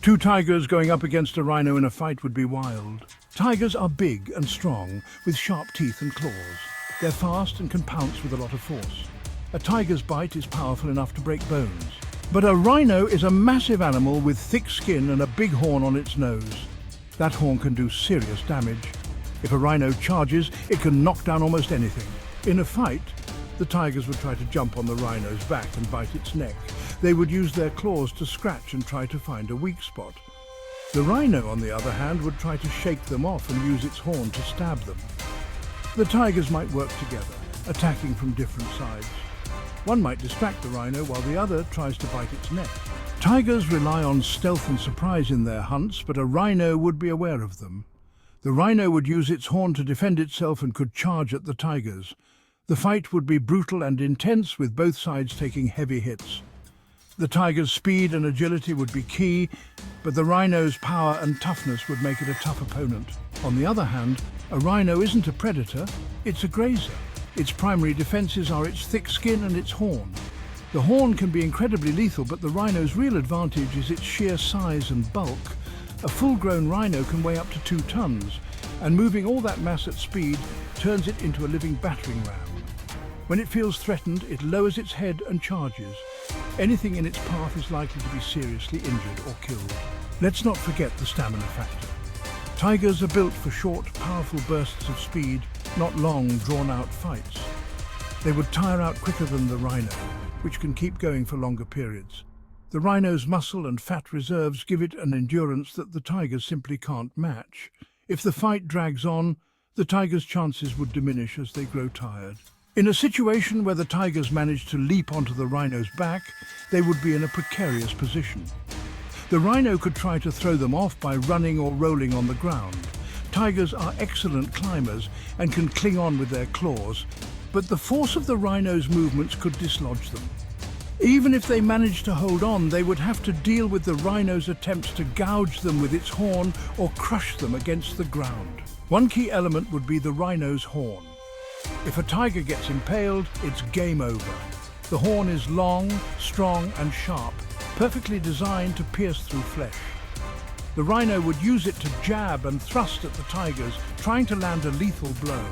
Two tigers going up against a rhino in a fight would be wild. Tigers are big and strong, with sharp teeth and claws. They're fast and can pounce with a lot of force. A tiger's bite is powerful enough to break bones. But a rhino is a massive animal with thick skin and a big horn on its nose. That horn can do serious damage. If a rhino charges, it can knock down almost anything. In a fight, the tigers would try to jump on the rhino's back and bite its neck. They would use their claws to scratch and try to find a weak spot. The rhino, on the other hand, would try to shake them off and use its horn to stab them. The tigers might work together, attacking from different sides. One might distract the rhino while the other tries to bite its neck. Tigers rely on stealth and surprise in their hunts, but a rhino would be aware of them. The rhino would use its horn to defend itself and could charge at the tigers. The fight would be brutal and intense, with both sides taking heavy hits. The tiger's speed and agility would be key, but the rhino's power and toughness would make it a tough opponent. On the other hand, a rhino isn't a predator, it's a grazer. Its primary defenses are its thick skin and its horn. The horn can be incredibly lethal, but the rhino's real advantage is its sheer size and bulk. A full-grown rhino can weigh up to 2 tons, and moving all that mass at speed turns it into a living battering ram. When it feels threatened, it lowers its head and charges. Anything in its path is likely to be seriously injured or killed. Let's not forget the stamina factor. Tigers are built for short, powerful bursts of speed, not long, drawn-out fights. They would tire out quicker than the rhino, which can keep going for longer periods. The rhino's muscle and fat reserves give it an endurance that the tigers simply can't match. If the fight drags on, the tiger's chances would diminish as they grow tired. In a situation where the tigers manage to leap onto the rhino's back, they would be in a precarious position. The rhino could try to throw them off by running or rolling on the ground. Tigers are excellent climbers and can cling on with their claws, but the force of the rhino's movements could dislodge them. Even if they managed to hold on, they would have to deal with the rhino's attempts to gouge them with its horn or crush them against the ground. One key element would be the rhino's horn. If a tiger gets impaled, it's game over. The horn is long, strong and sharp, perfectly designed to pierce through flesh. The rhino would use it to jab and thrust at the tigers, trying to land a lethal blow.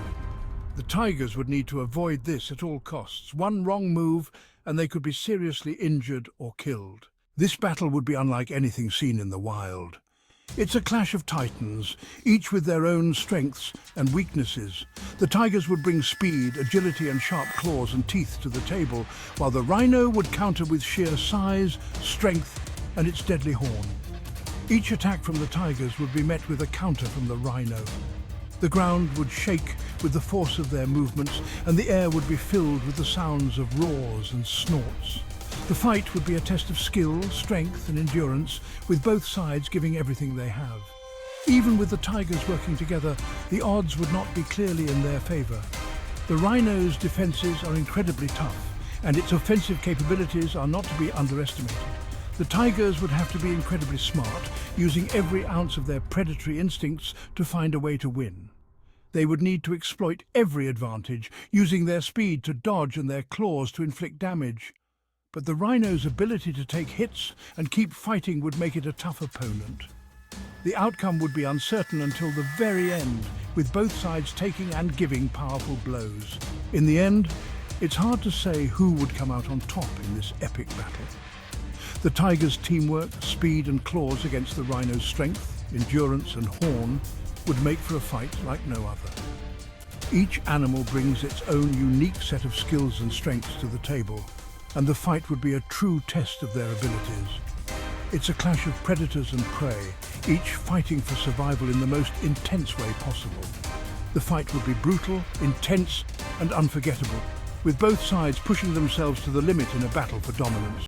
The tigers would need to avoid this at all costs. One wrong move and they could be seriously injured or killed. This battle would be unlike anything seen in the wild. It's a clash of titans, each with their own strengths and weaknesses. The tigers would bring speed, agility and sharp claws and teeth to the table, while the rhino would counter with sheer size, strength and its deadly horn. Each attack from the tigers would be met with a counter from the rhino. The ground would shake with the force of their movements, and the air would be filled with the sounds of roars and snorts. The fight would be a test of skill, strength and endurance, with both sides giving everything they have. Even with the tigers working together, the odds would not be clearly in their favor. The rhino's defenses are incredibly tough, and its offensive capabilities are not to be underestimated. The tigers would have to be incredibly smart, using every ounce of their predatory instincts to find a way to win. They would need to exploit every advantage, using their speed to dodge and their claws to inflict damage. But the rhino's ability to take hits and keep fighting would make it a tough opponent. The outcome would be uncertain until the very end, with both sides taking and giving powerful blows. In the end, it's hard to say who would come out on top in this epic battle. The tiger's teamwork, speed and claws against the rhino's strength, endurance and horn would make for a fight like no other. Each animal brings its own unique set of skills and strengths to the table, and the fight would be a true test of their abilities. It's a clash of predators and prey, each fighting for survival in the most intense way possible. The fight would be brutal, intense and unforgettable, with both sides pushing themselves to the limit in a battle for dominance.